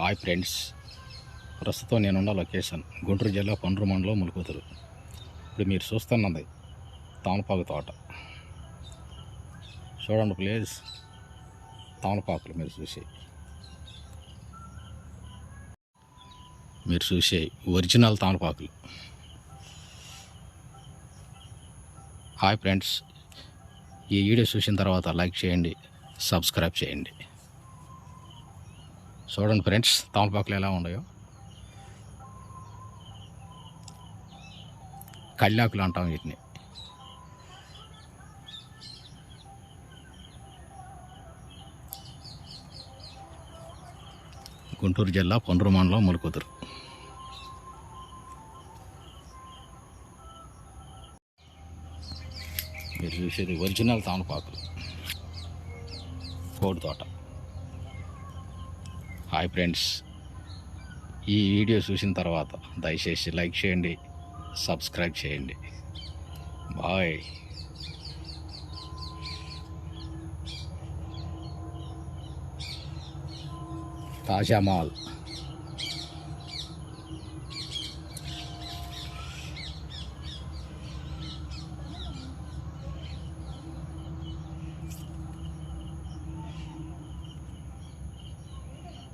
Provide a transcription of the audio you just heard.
Hi friends, ప్రస్తుతం నేనున్న location Guntur జిల్లా పండ్రు మండలం ములుకుతురు. ఇప్పుడు మీరు చూస్తున్నది తమలపాకు తోట. చూడండి ప్లీజ్, తమలపాకులు మీరు చూసే ఒరిజినల్ తమలపాకులు. హాయ్ ఫ్రెండ్స్, ఈ వీడియో చూసిన తర్వాత లైక్ చేయండి, సబ్స్క్రైబ్ చేయండి. చూడండి ఫ్రెండ్స్, తమలపాకులు ఎలా ఉన్నాయో. కళ్ళాకులు అంటాం వీటిని. గుంటూరు జిల్లా పండ్రు మండలం ములుకుతురు. మీరు చూసేది ఒరిజినల్ తమలపాకులు, కోడి తోట. హాయ్ ఫ్రెండ్స్, ఈ వీడియో చూసిన తర్వాత దయచేసి లైక్ చేయండి, సబ్స్క్రైబ్ చేయండి. బాయ్. తాజా మాల్.